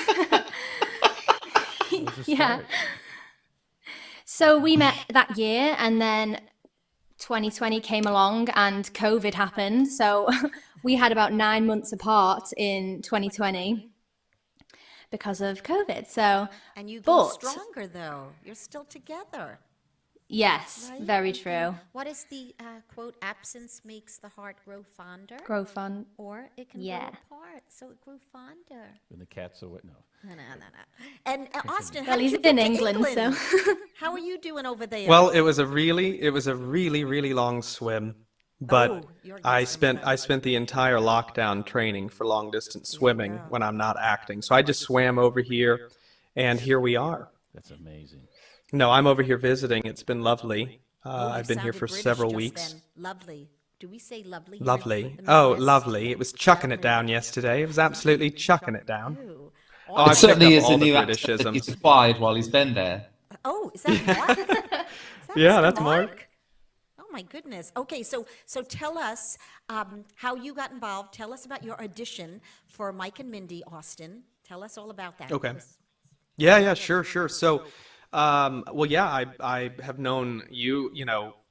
That was a Yeah. start. So we met that year, and then 2020 came along and COVID happened. So we had about 9 months apart in 2020 because of COVID. So, And you grew but stronger, though. You're still together, yes, right? very You can, true. what is the quote? Absence makes the heart grow fonder, Grow fun. or it can Yeah. grow apart. So it grew fonder. And the cat's so what? No. No, no, no, no. And Austin, how Well, did he's you in get to England, so England? How are you doing over there? Well, it was a really long swim, but Oh, you're a good I swimmer, spent though. I spent the entire lockdown training for long distance There you swimming go. when I'm not acting. So I just swam over here, and here we are. That's amazing. No, I'm over here visiting. It's been lovely. Oh, you I've been here sounded for British several just weeks. then. Lovely. Do we say lovely here in Lovely. the Oh, Midwest? lovely. It was chucking it down yesterday. It was absolutely chucking it down. Ooh. Oh, It I've picked certainly up is a all the new accent that he's Britishisms. acquired while he's been there. Oh, is that Mark? Is that Yeah, Mr. that's Mark? Mark. Oh my goodness. Okay, so tell us how you got involved. Tell us about your audition for Mike and Mindy, Austin. Tell us all about that. Okay. Yeah, sure. So, well, yeah, I have known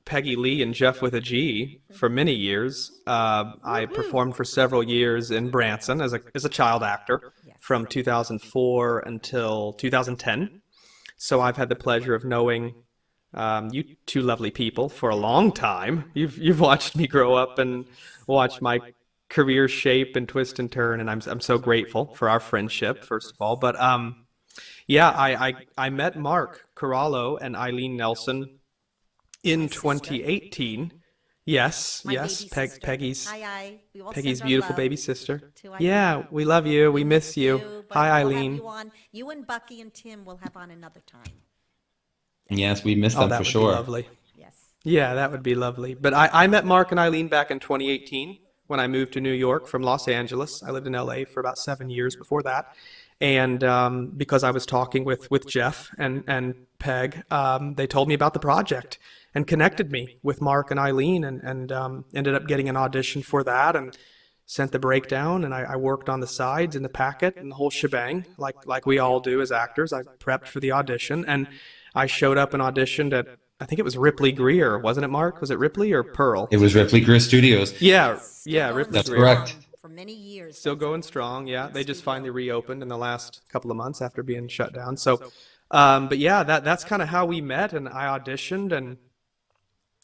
Peggy Lee and Jeff with a G for many years. I performed for several years in Branson as a child actor from 2004 until 2010. So I've had the pleasure of knowing you two lovely people for a long time. You've watched me grow up and watched my career shape and twist and turn, and I'm so grateful for our friendship, first of all. But yeah, I met Mark Corallo and Eileen Nelson in 2018. Yes, My yes, baby sister. Peggy's We all Peggy's send our beautiful love baby sister. to Eileen. Yeah, we love you. We miss you. But Hi, we'll have Eileen. you on. You and Bucky and Tim will have on another time. Yes, we miss Oh, them that for would be sure. lovely. Yes. Yeah, that would be lovely. But I met Mark and Eileen back in 2018 when I moved to New York from Los Angeles. I lived in LA for about 7 years before that. And because I was talking with Jeff and Peg, they told me about the project and connected me with Mark and Eileen and ended up getting an audition for that and sent the breakdown. And I worked on the sides and the packet and the whole shebang, like we all do as actors. I prepped for the audition and I showed up and auditioned at, I think it was Ripley Greer, wasn't it, Mark? Was it Ripley or Pearl? It was Ripley Greer Studios. Yeah, Still yeah, going Ripley That's Greer. correct. strong for many years. Still That's going a strong, yeah. good They just studio. finally reopened in the last couple of months after being shut down. So, but yeah, that's kind of how we met, and I auditioned, and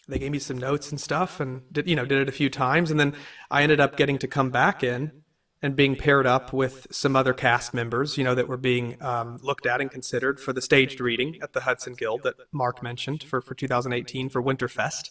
they gave me some notes and stuff, and did it a few times, and then I ended up getting to come back in and being paired up with some other cast members, that were being looked at and considered for the staged reading at the Hudson Guild that Mark mentioned for 2018 for Winterfest.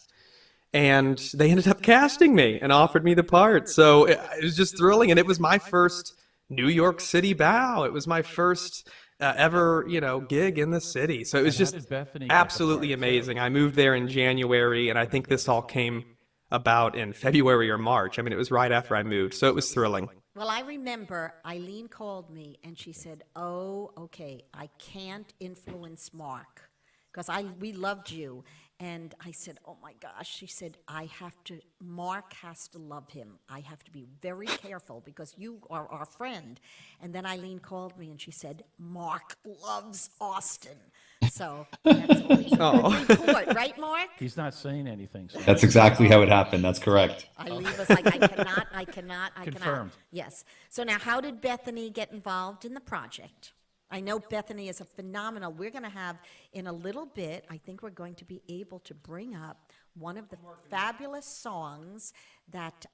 And they ended up casting me and offered me the part. So it was just thrilling. And it was my first New York City bow. It was my first ever, gig in the city. So it was And how just did Bethany get the absolutely part? amazing. I moved there in January, and I think this all came about in February or March. I mean, it was right after I moved. So it was thrilling. Well, I remember Eileen called me and she said, "Oh, okay, I can't influence Mark because we loved you." And I said, "Oh my gosh." She said, Mark has to love him. I have to be very careful because you are our friend." And then Eileen called me and she said, "Mark loves Austin." So that's always a Oh. good report, right, Mark? He's not saying anything. So That's exactly how it happened. That's correct. Eileen was like, I cannot. Confirmed. Yes. So now, how did Bethany get involved in the project? I know Bethany is a phenomenal. We're going to have, in a little bit, I think we're going to be able to bring up one of the fabulous songs that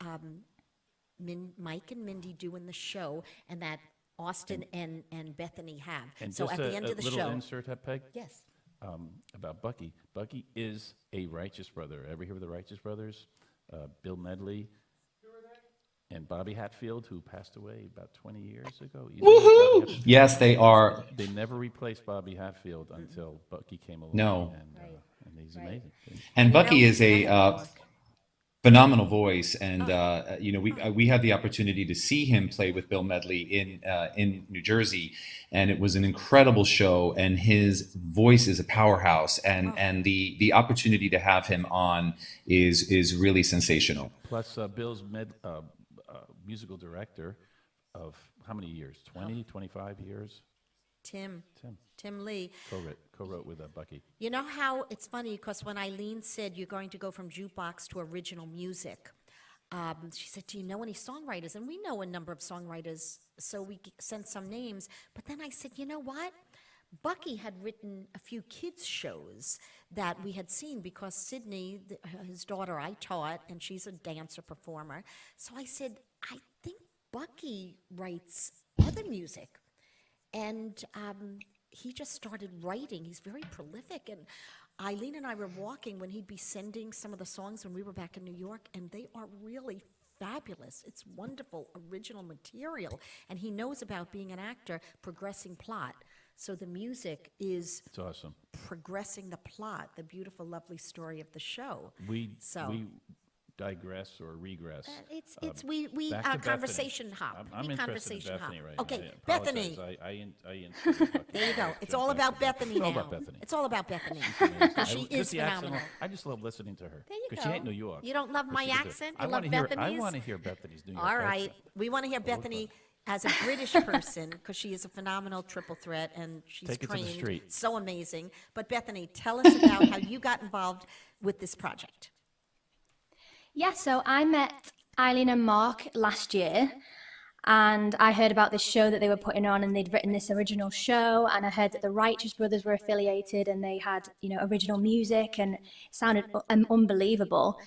Mike and Mindy do in the show and that Austin and Bethany have. And So just at the end of the little show. insert, Peg, Yes. about Bucky. Bucky is a righteous brother. Ever hear of the Righteous Brothers? Bill Medley and Bobby Hatfield, who passed away about 20 years ago. You know Bobby Woohoo! Hatfield? Yes, they are. They never replaced Bobby Hatfield until Bucky came along. No. And he's amazing. And Bucky is Go a ahead, Mark. phenomenal voice, and we had the opportunity to see him play with Bill Medley in New Jersey, and it was an incredible show. And his voice is a powerhouse, and the opportunity to have him on is really sensational. Plus, Bill's musical director of how many years? 20, 25 years? Tim Tim Lee. co-wrote with Bucky. You know how it's funny because when Eileen said you're going to go from jukebox to original music, she said, "Do you know any songwriters?" And we know a number of songwriters, so we sent some names. But then I said, "You know what? Bucky had written a few kids' shows that we had seen because Sydney, his daughter, I taught, and she's a dancer performer. So I said, I think Bucky writes other music. And he just started writing. He's very prolific. And Eileen and I were walking when he'd be sending some of the songs when we were back in New York, and they are really fabulous. It's wonderful, original material. And he knows about being an actor, progressing plot. So the music is It's awesome. progressing the plot, the beautiful, lovely story of the show. We So- digress or regress. We Back to Bethany. conversation hop. I'm We interested in conversation Bethany hop. right Okay, now. Bethany. There you go. It's all about Bethany It's now. all about Bethany. It's all about Bethany. She Just is the accent phenomenal. alone. I just love listening to her. There you Because go. she ain't New York. You don't love but my she can do it. accent? I You love wanna hear- I Bethany's? want to hear Bethany's New York All right. accent. We want to hear All the time. Bethany as a British person because she is a phenomenal triple threat and she's Take it to the trained. street. So amazing. But Bethany, tell us about how you got involved with this project. Yeah, so I met Eileen and Mark last year, and I heard about this show that they were putting on, and they'd written this original show, and I heard that the Righteous Brothers were affiliated, and they had, original music, and it sounded unbelievable.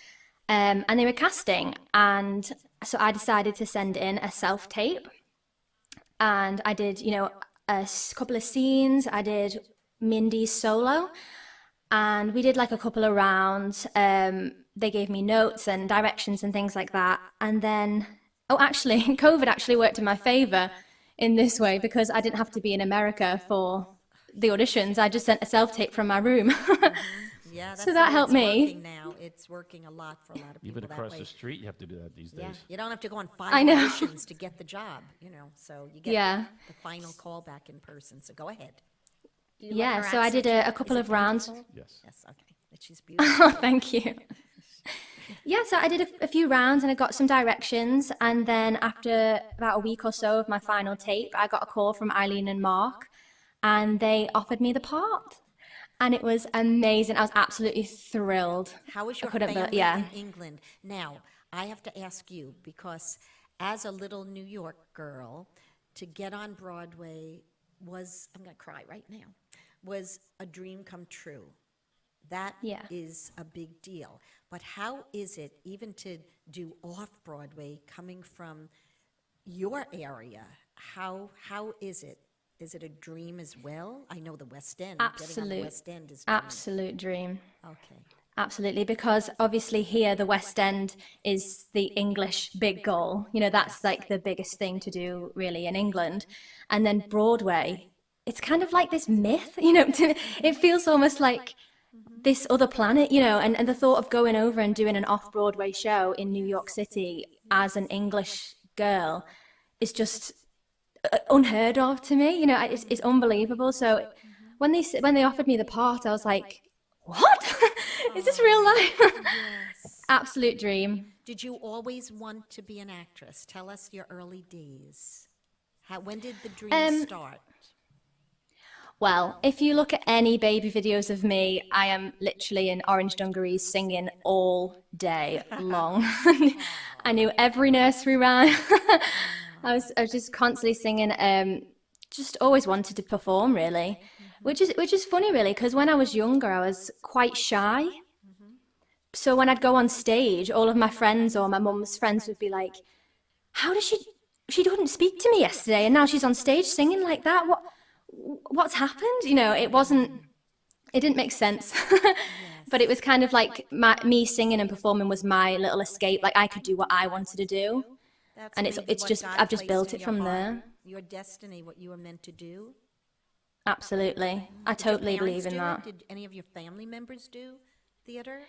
And they were casting, and so I decided to send in a self-tape, and I did, couple of scenes. I did Mindy's solo, and we did like a couple of rounds. They gave me notes and directions and things like that. And then, actually, COVID actually worked in my favor in this way because I didn't have to be in America for the auditions. I just sent a self-tape from my room. Yeah, that's So that the way helped it's me. working now. It's working a lot for a lot of people Even that across way. the street, you have to do that these Yeah, days. you don't have to go on 5 I know. auditions to get the job, so you get Yeah. the final call back in person. So go ahead. Do you Yeah, love her so I did accent? a couple Is of it rounds. beautiful? Yes. Yes, okay. She's beautiful. Oh, thank you. Yeah, so I did a few rounds and I got some directions. And then after about a week or so of my final tape, I got a call from Eileen and Mark, and they offered me the part. And it was amazing. I was absolutely thrilled. How is your couldn't be- family yeah. in England? Now, I have to ask you, because as a little New York girl, to get on Broadway was, I'm going to cry right now, was a dream come true. That Yeah. is a big deal. But how is it, even to do off-Broadway, coming from your area, how is it? Is it a dream as well? I know the West End. Getting on the Absolute, West End is absolute dream. okay. Absolutely, because obviously here the West End is the English big goal. That's like the biggest thing to do really in England. And then Broadway, it's kind of like this myth, it feels almost like this other planet, and the thought of going over and doing an off-Broadway show in New York City as an English girl is just unheard of to me. It's unbelievable. So when they offered me the part, I was like, what? Is this real life? Yes. Absolute dream. Did you always want to be an actress? Tell us your early days. When did the dream start? Well, if you look at any baby videos of me, I am literally in orange dungarees singing all day long. I knew every nursery rhyme. I was just constantly singing. Just always wanted to perform, really, which is funny, really, because when I was younger, I was quite shy. So when I'd go on stage, all of my friends or my mum's friends would be like, "How does she didn't speak to me yesterday, and now she's on stage singing like that? What's happened?" It didn't make sense. But it was kind of like me singing and performing was my little escape. Like I could do what I wanted to do. That's And maybe it's what just- God I've just placed built in it your from heart, there. Your destiny, what you were meant to do. Absolutely. I Did your totally parents believe in do it? that. Did any of your family members do theater?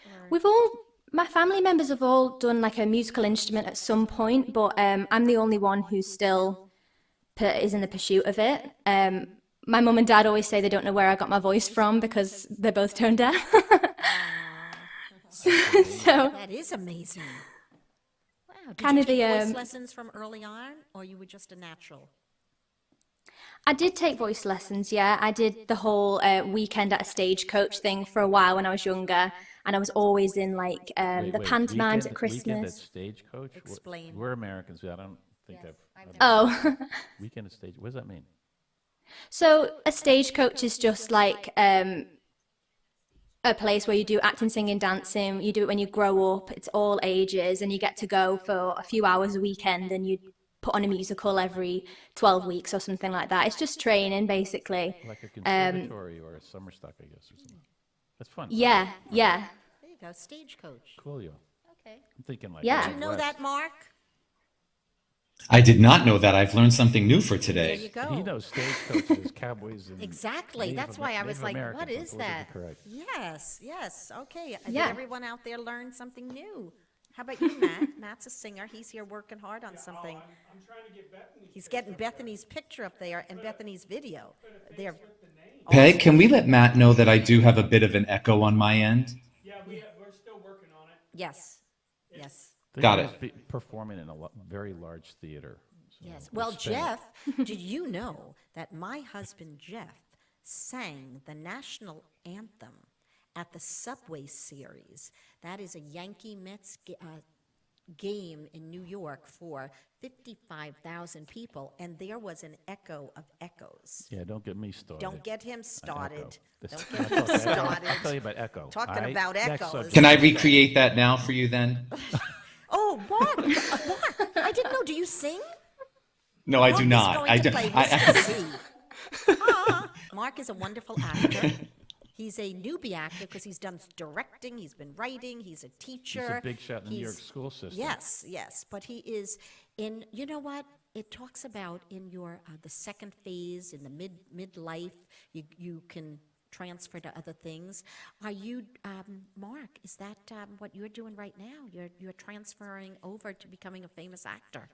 My family members have all done like a musical instrument at some point, but I'm the only one who still is in the pursuit of it. My mum and dad always say they don't know where I got my voice from because they're both tone deaf. So That is amazing. Wow. Did kind you of take the voice lessons from early on, or you were just a natural? I did take voice lessons, yeah. I did the whole weekend at a stagecoach thing for a while when I was younger, and I was always in like the pantomimes at Weekend at Christmas. Stagecoach? Explain. We're Americans. I don't think I've Oh, Weekend at Stage. What does that mean? so a stagecoach is just like a place where you do acting, singing, dancing. You do it when you grow up. It's all ages, and you get to go for a few hours a weekend, and you put on a musical every 12 weeks or something like that. It's just training, basically. Like a conservatory or a summer stock, I guess, or something. That's fun. Yeah, yeah, There you go, stagecoach. Coolio. Okay. I'm thinking like Yeah. Did you know Wild that, West. Mark? I did not know that. I've learned something new for There you today. go. He knows stagecoaches, cowboys, and Exactly. Native That's why I was Native like, Americans what are is politically that? correct. Yes, yes. Okay. Yeah. Did everyone out there learn something new? How about you, Matt? Matt's a singer. He's here working hard on something. I'm trying to get Bethany's. He's getting Bethany's picture up there and Bethany's video. They're Peg, can we let Matt know that I do have a bit of an echo on my end? Yeah, we're still working on it. yes, yes, They Got always it. be performing in a very large theater. So yes. Well, it's Spanish. Jeff, did you know that my husband Jeff sang the national anthem at the Subway Series? That is a Yankee Mets game in New York for 55,000 people, and there was an echo of echoes. Yeah, don't get me started. Don't get him on started. Echo. This- Don't get I'll him talk- I'll started. tell you about Echo. Talking I- about next echoes. subject. Can I recreate that now for you then? Oh, Mark, Mark, I didn't know. Do you sing? No, I Mark do is not. going I to do. play I, Mr. C. Mark is a wonderful actor. He's a newbie actor because he's done directing, he's been writing, he's a teacher. He's a big shot in the New York He's- school system. Yes, yes, but he is in. You know what? It talks about in your the second phase in the midlife. You can transfer to other things. Are you, Mark? Is that what you're doing right now? You're transferring over to becoming a famous actor.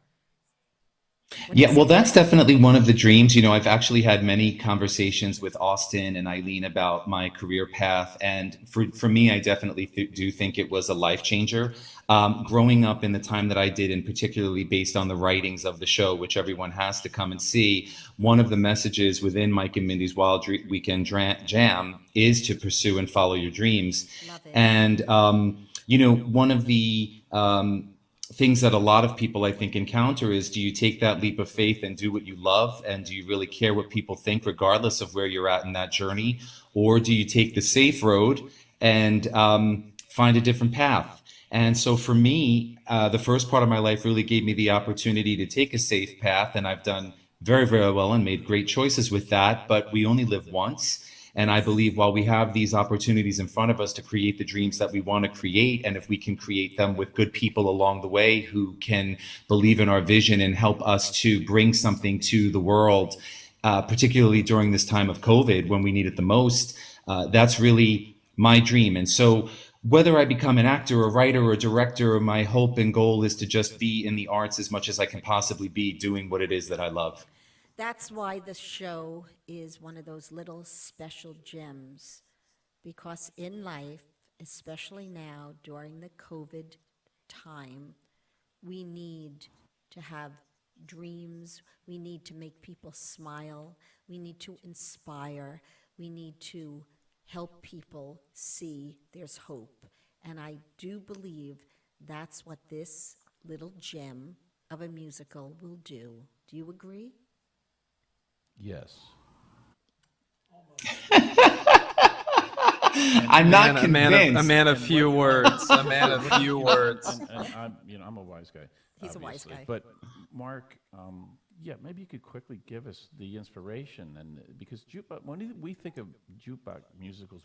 What do you Yeah, well, say? that's definitely one of the dreams. You know, I've actually had many conversations with Austin and Eileen about my career path. And for me, I definitely do think it was a life changer. Growing up in the time that I did, and particularly based on the writings of the show, which everyone has to come and see, one of the messages within Mike and Mindy's Weekend Jam is to pursue and follow your dreams. Love it. And, you know, one of the things that a lot of people I think encounter is, do you take that leap of faith and do what you love, and do you really care what people think regardless of where you're at in that journey, or do you take the safe road and find a different path? And so for me, the first part of my life really gave me the opportunity to take a safe path, and I've done very, very well and made great choices with that, but we only live once. And I believe while we have these opportunities in front of us to create the dreams that we want to create, and if we can create them with good people along the way who can believe in our vision and help us to bring something to the world, particularly during this time of COVID when we need it the most, that's really my dream. And so whether I become an actor, a writer, or a director, my hope and goal is to just be in the arts as much as I can possibly be, doing what it is that I love. That's why the show is one of those little special gems, because in life, especially now during the COVID time, we need to have dreams. We need to make people smile. We need to inspire. We need to help people see there's hope. And I do believe that's what this little gem of a musical will do. Do you agree? Yes. I'm not A man convinced. of few words. A man of few words. And I'm a wise guy. He's a wise obviously. guy. But Mark, yeah, maybe you could quickly give us the inspiration, and because jukebox, when we think of jukebox musicals,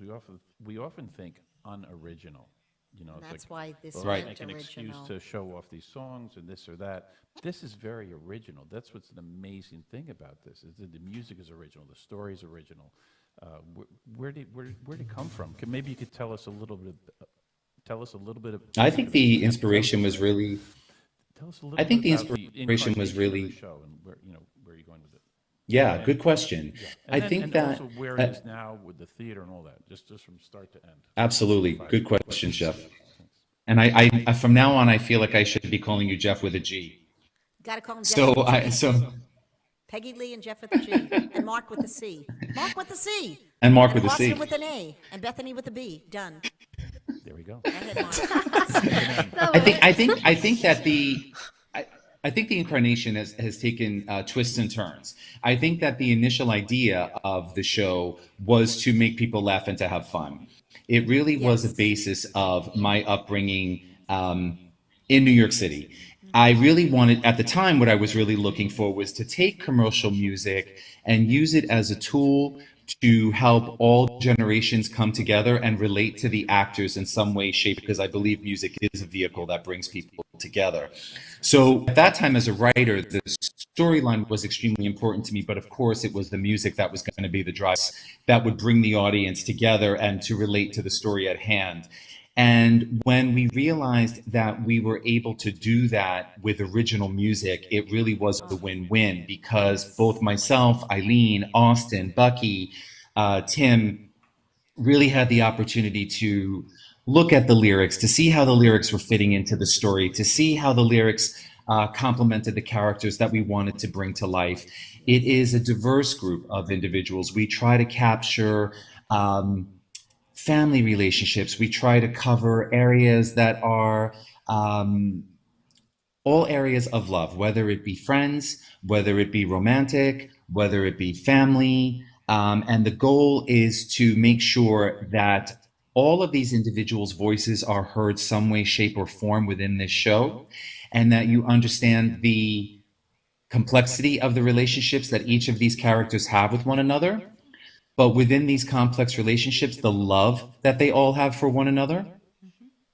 we often think unoriginal. You know, And it's that's like, why this well, Right. went make an excuse original. to show off these songs and this or that. This is very original. That's what's an amazing thing about this, is that the music is original, the story is original. Where did it come from? Maybe you could tell us a little bit. Of. I think the inspiration was really. Tell us a little I think bit the about inspiration was incarnation of really. the show, and where are you going with it? Yeah, good question. I think and that. also where it is now with the theater and all that, just from start to end. Absolutely. Good question, Chef. And I from now on, I feel like I should be calling you Jeff with a G. Got to call him Jeff So with a G. so Peggy Lee and Jeff with a G. And Mark with a C. Mark with a C. and Mark with a Austin C. with an A. And Bethany with a B. Done. There we go. Go ahead, Mark. I think that I think the incarnation has taken twists and turns. I think that the initial idea of the show was to make people laugh and to have fun. It really was a basis of my upbringing in New York City. I really wanted, at the time, what I was really looking for was to take commercial music and use it as a tool to help all generations come together and relate to the actors in some way, shape, because I believe music is a vehicle that brings people together. So at that time as a writer, the storyline was extremely important to me, but of course it was the music that was going to be the drive that would bring the audience together and to relate to the story at hand. And when we realized that we were able to do that with original music, it really was a win-win, because both myself, Eileen, Austin, Bucky, Tim really had the opportunity to look at the lyrics, to see how the lyrics were fitting into the story, to see how the lyrics complemented the characters that we wanted to bring to life. It is a diverse group of individuals. We try to capture family relationships. We try to cover areas that are all areas of love, whether it be friends, whether it be romantic, whether it be family. And the goal is to make sure that all of these individuals' voices are heard some way, shape, or form within this show, and that you understand the complexity of the relationships that each of these characters have with one another. But within these complex relationships, the love that they all have for one another.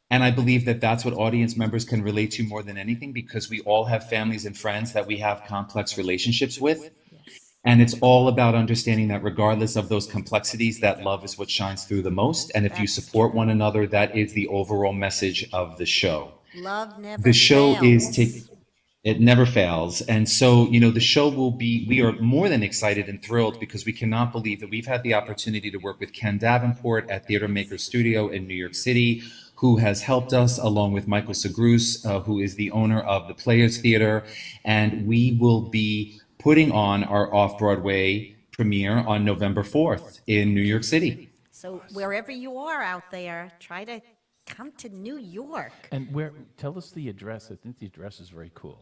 And I believe that that's what audience members can relate to more than anything, because we all have families and friends that we have complex relationships with. And it's all about understanding that regardless of those complexities, that love is what shines through the most. And if you support one another, that is the overall message of the show. Love never The show fails. it never fails. And so, you know, the show will be, we are more than excited and thrilled, because we cannot believe that we've had the opportunity to work with Ken Davenport at Theater Maker Studio in New York City, who has helped us, along with Michael Sagrus, who is the owner of the Players Theater. And we will be putting on our off-Broadway premiere on November 4th in New York City. So wherever you are out there, try to come to New York. And tell us the address. I think the address is very cool.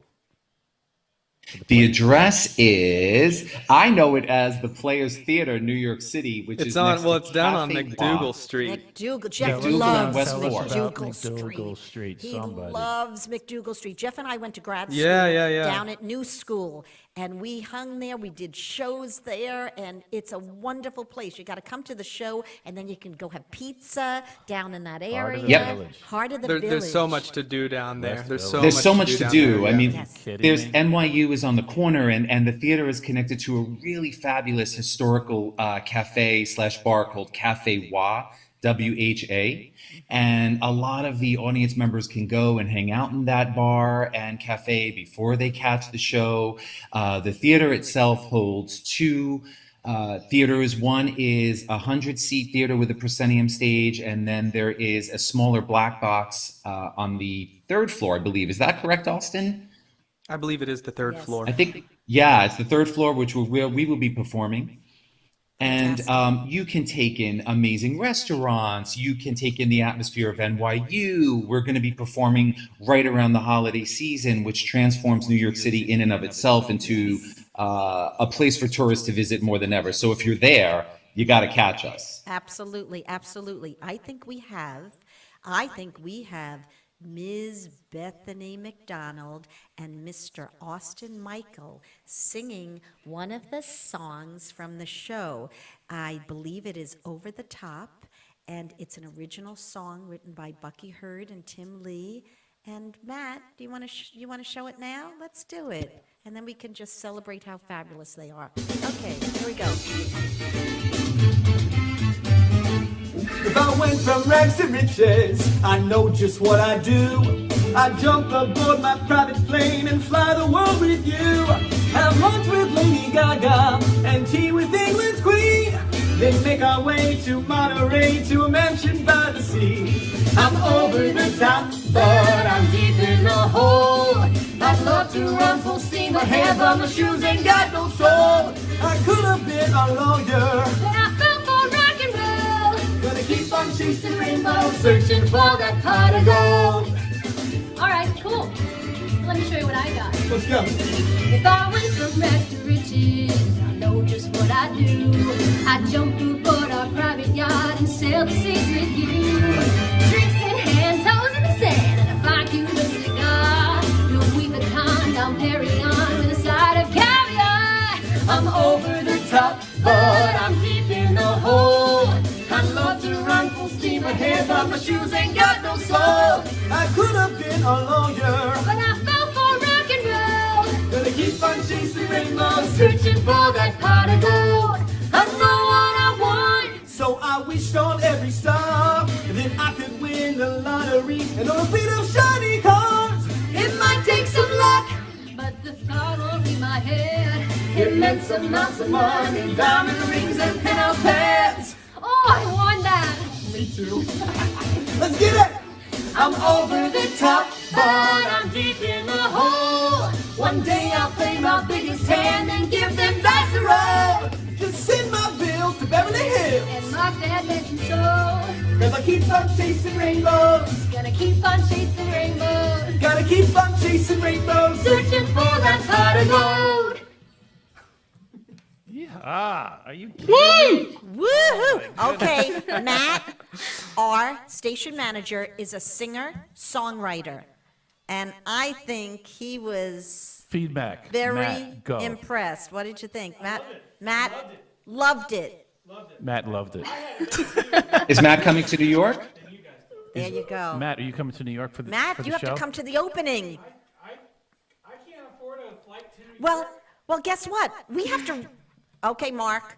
The address is, I know it as the Players Theater, New York City, which It's is on. next Well, to it's down on Cafe McDougal Wah. Street. McDougal. Jeff McDougal loves on West Fourth. McDougal McDougal Street. Street, He somebody. loves McDougal Street. Jeff and I went to grad school Yeah. down at New School, and we hung there. We did shows there, and it's a wonderful place. You got to come to the show, and then you can go have pizza down in that area. Heart of the Yep. village. Heart of the There's village. so much to do down there. West There's Village. There's so much to down do. there, I yeah. mean, Yes. Kidding there's me? NYU is on the corner, and the theater is connected to a really fabulous historical cafe / bar called Cafe Wah, WHA. And a lot of the audience members can go and hang out in that bar and cafe before they catch the show. The theater itself holds two theaters. One is a 100-seat theater with a proscenium stage, and then there is a smaller black box on the third floor, I believe. Is that correct, Austin? I believe it is the third Yes. floor. I think, yeah, it's the third floor, which we will be performing. And you can take in amazing restaurants. You can take in the atmosphere of NYU. We're going to be performing right around the holiday season, which transforms New York City in and of itself into a place for tourists to visit more than ever. So if you're there, you got to catch us. Absolutely, absolutely. I think we have Ms. Bethany McDonald and Mr. Austin Michael singing one of the songs from the show. I believe it is Over the Top, and it's an original song written by Bucky Hurd and Tim Lee. And Matt, do you want to show it now? Let's do it, and then we can just celebrate how fabulous they are. Okay, here we go. If I went from rags to riches, I know just what I do. I jump aboard my private plane and fly the world with you. Have lunch with Lady Gaga and tea with England's Queen. Then make our my way to Monterey, to a mansion by the sea. I'm over the top, but I'm deep in the hole. I'd love to run full steam ahead, but my shoes ain't got no soul. I could have been a lawyer, But I fell for rock and roll. gonna keep on chasing rainbows, searching for that pot of gold. All right, cool. Let me show you what I got. Let's go. If I went from rags to riches, I know just what I do. I jump through board our private yacht and sail the seas with you. Drinks in hand, toes in the sand, and a fine Cuban cigar. Louis Vuitton down Perignon with a side of caviar. I'm over the top, but I'm deep in the hole. I'd love to run full steam ahead, but my shoes ain't got no soul. I could have been a lawyer, But I fell for rock and roll. gonna keep on chasing rainbows, searching for that pot of gold. I know what I want, so I wished on every star, and then I could win the lottery and on a fleet of shiny cars. It might take some luck, But the thought won't leave my head. it meant some lots of money, diamond rings and penthouse pads. Oh, I won that. Me too. Let's get it! I'm over the top, but I'm deep in the hole. One day I'll play my biggest hand and give them dice a roll. Just send my bills to Beverly Hills, And mark that legend show. cause I keep on chasing rainbows. Gonna keep on chasing rainbows. Gotta keep on chasing rainbows, searching for that pot of gold. Yeah. Are you kidding? Woohoo! Okay, Matt, our station manager, is a singer, songwriter. And I think he was Feedback. very Matt, go. impressed. What did you think, Matt? Matt loved it. Matt loved it. Is Matt coming to New York? There you go. Matt, are you coming to New York for the Matt, for the you have show? to come to the opening. I can't afford a flight to New Well, guess what? We have to. Okay, Mark.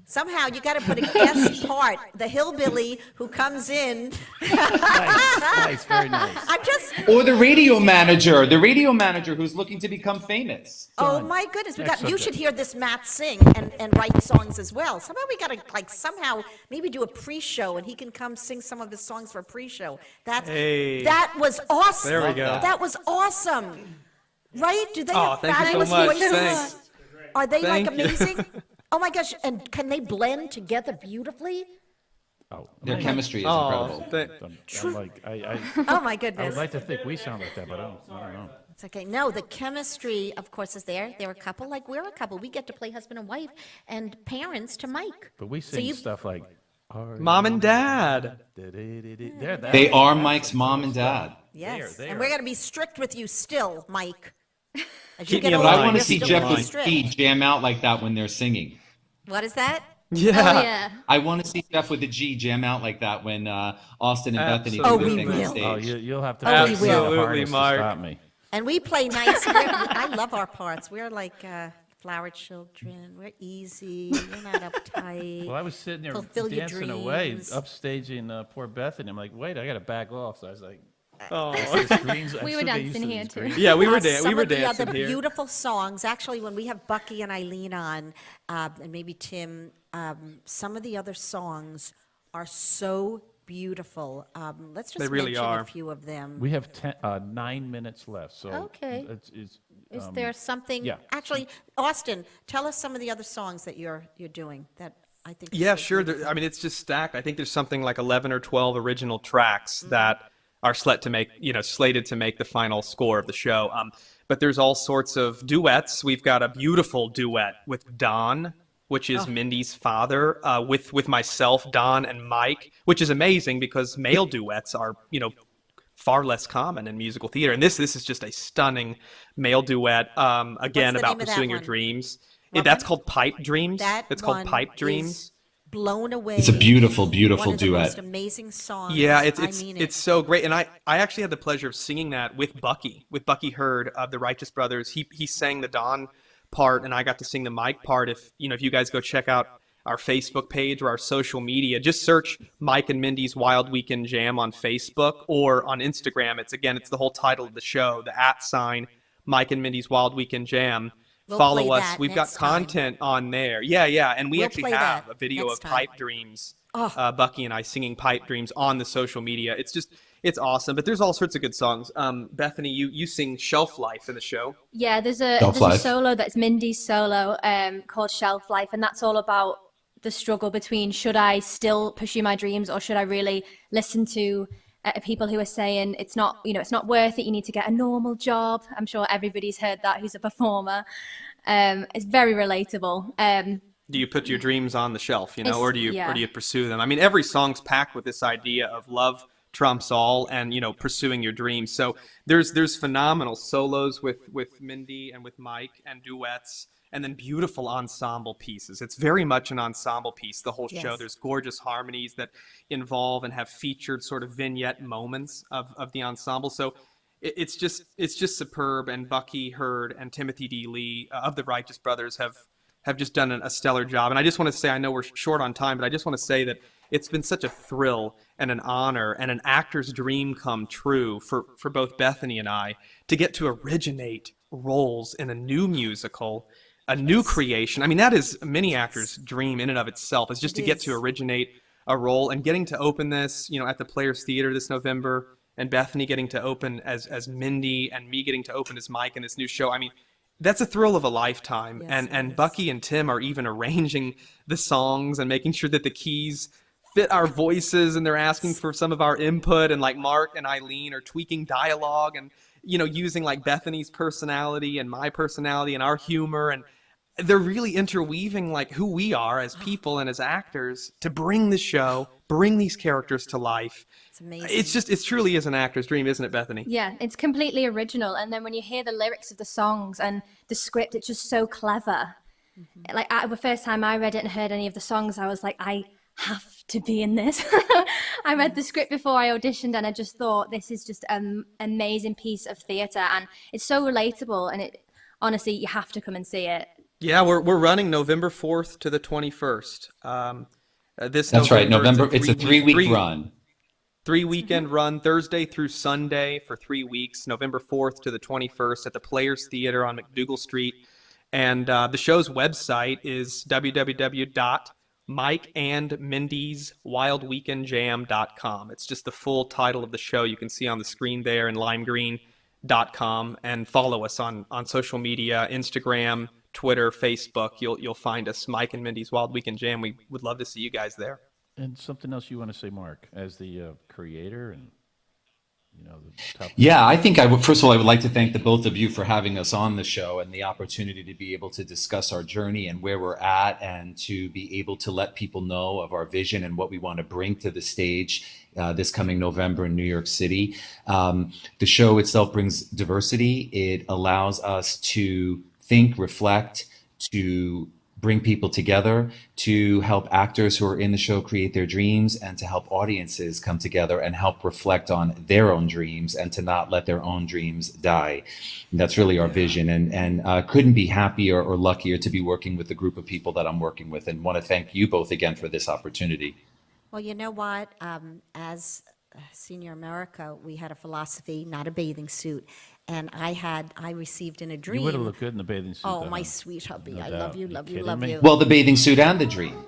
Somehow you got to put a guest part, the hillbilly who comes in. Nice, very nice. I'm just. Or the radio manager who's looking to become famous. Oh my goodness, Next you should subject. hear this Matt sing and write songs as well. Somehow we gotta somehow maybe do a pre-show and he can come sing some of his songs for a pre-show. Hey. That was awesome. There we go. That was awesome. Right? Do they Oh, have thank you so fabulous much. voices? Thanks. Are they like Thank you. amazing? Oh my gosh, and can they blend together beautifully? Oh, Their chemistry is Oh, incredible. I'm like, I Oh my would goodness. like to think we sound like that, but I don't know. It's okay. No, the chemistry, of course, is there. They're a couple, like we're a couple. We get to play husband and wife and parents to Mike. But we So sing you- stuff like, Mom and Dad. They're that. They are Mike's mom and dad. Yes, They and are. we're going to be strict with you still, Mike. As Keep you me get in But older, I want to you're see still Jeff gonna be with strict. G jam out like that when they're singing. What is that? Yeah. Oh, yeah. I want to see Jeff with a G jam out like that when Austin and Bethany do Absolutely. their Oh, thing we on will. stage. Oh, you'll have to Oh, we find will. the Absolutely, harness to Mark. stop me. And we play nice. I love our parts. We're like flower children. We're easy. We're not uptight. Well, I was sitting there Fulfill your dancing away, dreams. upstaging poor Bethany. I'm like, wait, I got to back off. So I was like, Oh. screens. We were dancing here too. Yeah, we were Some of the dancing other here. beautiful songs. Actually, when we have Bucky and Eileen on, and maybe Tim, some of the other songs are so beautiful. Let's just They really mention are. a few of them. We have 9 minutes left. So Okay. It's, Is there something? yeah. Actually, Austin, tell us some of the other songs that you're doing that I think. is Yeah, so sure. beautiful. I mean, it's just stacked. I think there's something like 11 or 12 original tracks that are slated to make the final score of the show. But there's all sorts of duets. We've got a beautiful duet with Don, which is Mindy's father, with myself, Don, and Mike, which is amazing because male duets are, far less common in musical theater. And this is just a stunning male duet, again, What's the about name of that pursuing your one? dreams. What That's one? called Pipe Dreams. It's called one Pipe is Dreams. Blown away. It's a beautiful, beautiful one of the duet. most amazing songs. Yeah, I mean it's so great, and I actually had the pleasure of singing that with Bucky Hurd of the Righteous Brothers. He sang the Don part, and I got to sing the Mike part. If you guys go check out our Facebook page or our social media, just search Mike and Mindy's Wild Weekend Jam on Facebook or on Instagram. It's the whole title of the show, the @ Mike and Mindy's Wild Weekend Jam. We'll follow play us. that We've got next time. content on there. Yeah. And we We'll actually play have that a video next of time. Pipe Dreams, Oh. Bucky and I singing Pipe Dreams on the social media. It's awesome. But there's all sorts of good songs. Bethany, you sing Shelf Life in the show. Yeah, there's Shelf a Life. solo that's Mindy's solo called Shelf Life, and that's all about the struggle between should I still pursue my dreams or should I really listen to people who are saying it's not, it's not worth it, you need to get a normal job. I'm sure everybody's heard that who's a performer. It's very relatable. Do you put your dreams on the shelf, or do yeah. you pursue them? I mean, every song's packed with this idea of love trumps all and, pursuing your dreams. So there's phenomenal solos with Mindy and with Mike and duets, and then beautiful ensemble pieces. It's very much an ensemble piece, the whole show. Yes. There's gorgeous harmonies that involve and have featured sort of vignette moments of the ensemble. So it's just superb. And Bucky Hurd and Timothy D. Lee of the Righteous Brothers have just done a stellar job. And I just want to say, I know we're short on time, but I just want to say that it's been such a thrill and an honor and an actor's dream come true for both Bethany and I to get to originate roles in a new musical, a new creation. I mean, that is many actors' dream in and of itself, is just to get to originate a role, and getting to open this, at the Players Theater this November, and Bethany getting to open as Mindy and me getting to open as Mike in this new show. I mean, that's a thrill of a lifetime. Yes, and Bucky and Tim are even arranging the songs and making sure that the keys fit our voices, and they're asking for some of our input, and like Mark and Eileen are tweaking dialogue and using like Bethany's personality and my personality and our humor, and they're really interweaving like who we are as people and as actors to bring the show, bring these characters to life. It's amazing. It truly is an actor's dream, isn't it, Bethany? Yeah, it's completely original. And then when you hear the lyrics of the songs and the script, it's just so clever. Mm-hmm. Like the first time I read it and heard any of the songs, I was like, I have to be in this. I read the script before I auditioned, and I just thought this is just an amazing piece of theatre, and it's so relatable. And honestly, you have to come and see it. Yeah, we're running November 4th to the 21st. That's right, November. It's a 3-week run. 3-weekend run, Thursday through Sunday for 3 weeks, November 4th to the 21st at the Players Theater on McDougal Street. And the show's website is www.mikeandmindyswildweekendjam.com. It's just the full title of the show. You can see on the screen there in limegreen.com, and follow us on social media, Instagram, Twitter, Facebook. You'll find us, Mike and Mindy's Wild Weekend Jam. We would love to see you guys there. And something else you want to say, Mark, as the creator and the top. Yeah, I think first of all, I would like to thank the both of you for having us on the show and the opportunity to be able to discuss our journey and where we're at, and to be able to let people know of our vision and what we want to bring to the stage this coming November in New York City. The show itself brings diversity. It allows us to think, reflect, to bring people together, to help actors who are in the show create their dreams, and to help audiences come together and help reflect on their own dreams and to not let their own dreams die. And that's really our vision, and couldn't be happier or luckier to be working with the group of people that I'm working with, and want to thank you both again for this opportunity. Well, you know what? As Senior America, we had a philosophy, not a bathing suit. And I received in a dream. You would have looked good in the bathing suit. Oh, though, my huh? sweet hubby. No I doubt. love you, You love you, kidding love me? you. Well, the bathing suit and the dream.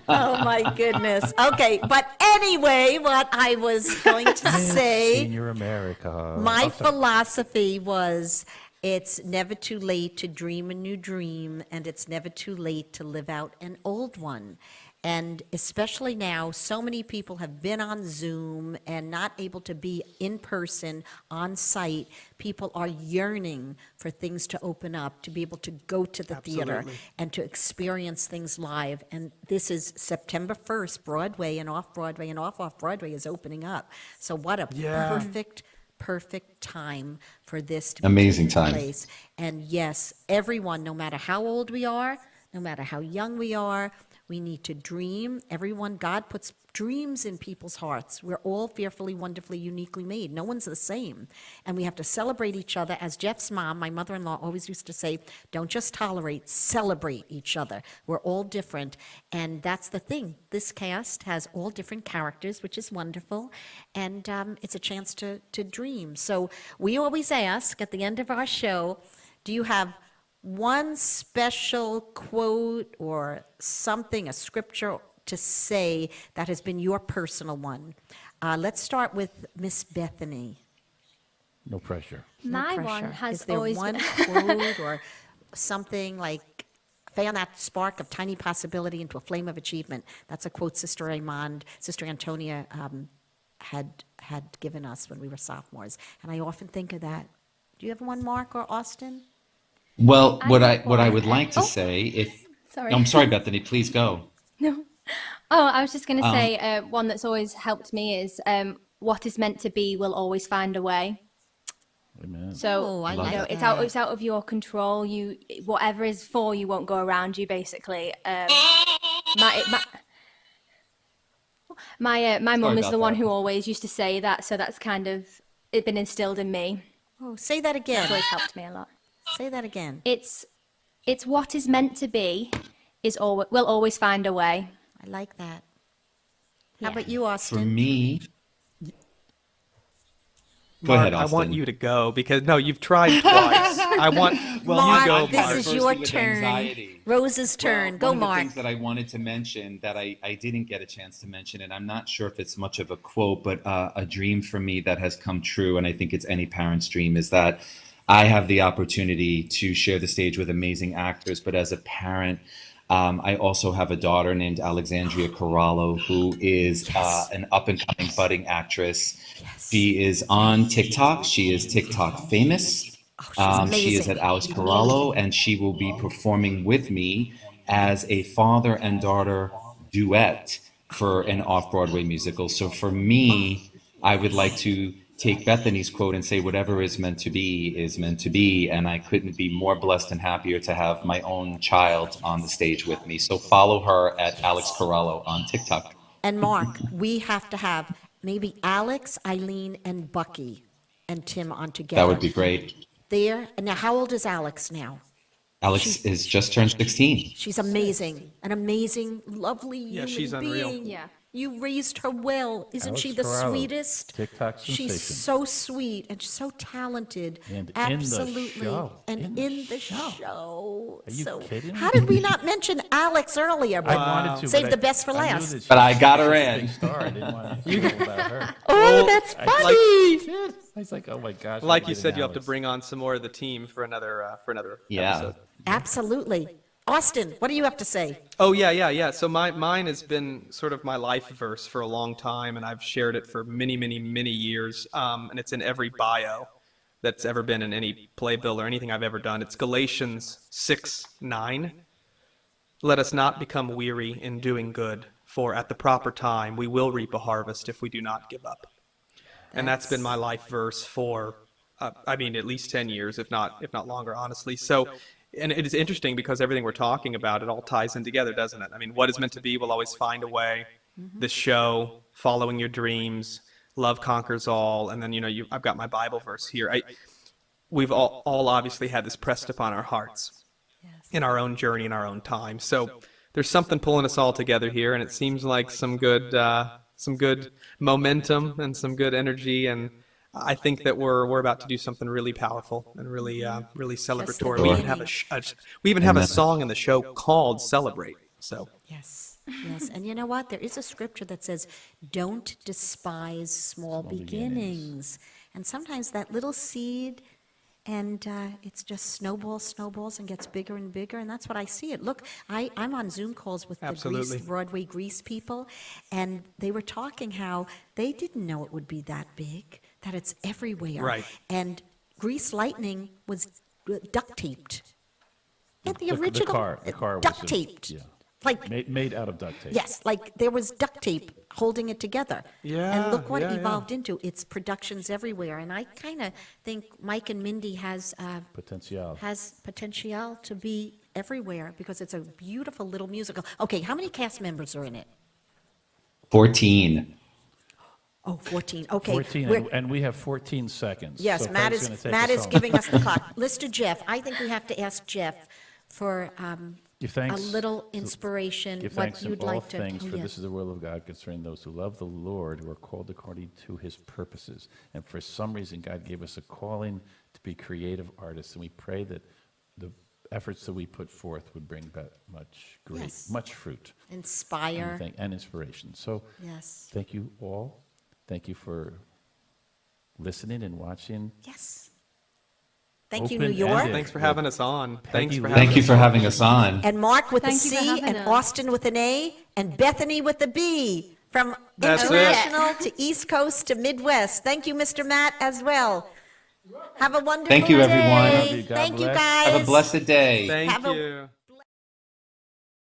Oh, my goodness. Okay, but anyway, what I was going to say, Senior America. my philosophy was, it's never too late to dream a new dream, and it's never too late to live out an old one. And especially now, so many people have been on Zoom and not able to be in person, on site. People are yearning for things to open up, to be able to go to the theater and to experience things live. And this is September 1st, Broadway and Off-Broadway and Off-Broadway is opening up. So what a perfect time for this to be Amazing taking time. place. And yes, everyone, no matter how old we are, no matter how young we are. We need to dream. Everyone, God puts dreams in people's hearts. We're all fearfully, wonderfully, uniquely made. No one's the same. And we have to celebrate each other. As Jeff's mom, my mother-in-law, always used to say, don't just tolerate, celebrate each other. We're all different. And that's the thing. This cast has all different characters, which is wonderful. And it's a chance to dream. So we always ask at the end of our show, do you have one special quote or something, a scripture to say that has been your personal one? Let's start with Miss Bethany. No pressure. My No one pressure. has Is there always one been. quote or something like, fan that spark of tiny possibility into a flame of achievement? That's a quote Sister Antonia had given us when we were sophomores. And I often think of that. Do you have one, Mark or Austin? Well, I what have I one. would like to Oh, say, if sorry. I'm sorry, Bethany, please go. No. Oh, I was just going to say one that's always helped me is what is meant to be will always find a way. Amen. So Oh, I you like know, that. it's out of your control. You whatever is for you won't go around you. Basically, my mum Sorry is the about one that. who always used to say that. So that's kind of it been instilled in me. Oh, say that again. It's always helped me a lot. Say that again. It's what is meant to be will always find a way. I like that. Yeah. How about you, For Austin? me, go Mark, ahead, I want Austin. you to go because no, you've tried twice. I want Mark, you go, this Mark. is your With turn. anxiety. Rose's turn. Well, Go, one of the Mark. things that I wanted to mention that I didn't get a chance to mention, and I'm not sure if it's much of a quote, but a dream for me that has come true, and I think it's any parent's dream, is that I have the opportunity to share the stage with amazing actors, but as a parent, I also have a daughter named Alexandria Corallo, who is an up-and-coming budding actress. She is on TikTok. She is TikTok famous. She is amazing. at Alex Corallo, and she will be performing with me as a father and daughter duet for an off-Broadway musical. So for me, I would like to take Bethany's quote and say, whatever is meant to be is meant to be. And I couldn't be more blessed and happier to have my own child on the stage with me. So follow her at Alex Corallo on TikTok. And Mark, we have to have maybe Alex, Eileen, and Bucky and Tim on together. That would be great. There. And now, how old is Alex now? Alex is just turned 16. She's amazing. An amazing, lovely Yeah, human she's unreal. being. Yeah. You raised her well. Isn't she the Alex Corralo, sweetest? TikTok She's sensation. so sweet and so talented. And in the Absolutely. show. And in the show. Are you So kidding me? how did we not mention Alex earlier? I wanted to. Save but the best for I knew last. that But she I got her was a in. big star. I didn't want to know about her. Oh, that's I- funny. I was like, oh my gosh. Like I'm you getting said, you have to Alex. bring on some more of the team for another Yeah. episode. Absolutely. Austin, what do you have to say? Oh yeah. So mine has been sort of my life verse for a long time, and I've shared it for many years. And it's in every bio that's ever been in any playbill or anything I've ever done. It's Galatians 6:9. Let us not become weary in doing good, for at the proper time we will reap a harvest if we do not give up. And that's been my life verse for, at least 10 years, if not longer, honestly. So, and it is interesting because everything we're talking about, it all ties in together, doesn't it? I mean, what is meant to be will always find a way. The show, following your dreams, love conquers all, and then I've got my Bible verse here. We've all obviously had this pressed upon our hearts in our own journey, in our own time. So there's something pulling us all together here, and it seems like some good momentum and some good energy, and I think that we're about to do something really powerful and really celebratory. the We even beginning. have a song in the show called "Celebrate." So Yes. And you know what? There is a scripture that says, don't despise small beginnings. And sometimes that little seed, and it's just snowballs and gets bigger and bigger. And that's what I see it. Look, I'm on Zoom calls with the Absolutely. Broadway Grease people, and they were talking how they didn't know it would be that big, that it's everywhere. Right. And Grease Lightning was duct taped. And the The original car was duct just- taped. yeah. Like Made out of duct tape. yes, like there was duct tape holding it together. Yeah, And look what it yeah. evolved into. It's productions everywhere. And I kind of think Mike and Mindy has Potential. potential to be everywhere because it's a beautiful little musical. Okay, how many cast members are in it? 14. Oh, 14. Okay. 14, we're- and we have 14 seconds. Yes, so Matt Peg's is, gonna take Matt us is home. giving us the clock. Mr. Jeff, I think we have to ask Jeff for Give a thanks. little inspiration, Give what thanks in you'd all like to. things, oh, for yeah. this is the will of God concerning those who love the Lord, who are called according to his purposes. And for some reason, God gave us a calling to be creative artists, and we pray that the efforts that we put forth would bring back Yes. much fruit Inspire. and inspiration. So Yes. thank you all. Thank you for listening and watching. Yes. Thank you, New Open-ended. York. Thanks for having us on. Thanks for Lee. having Thank you us for on. having us on. And Mark with Thank a you for C, having and us. Austin with an A, and Bethany with a B. From That's it. international to East Coast to Midwest. Thank you, Mr. Matt, as well. Have a wonderful Thank you, day. everyone. Love you. God Thank you, bless. guys. Have a blessed day. Thank Have a- you.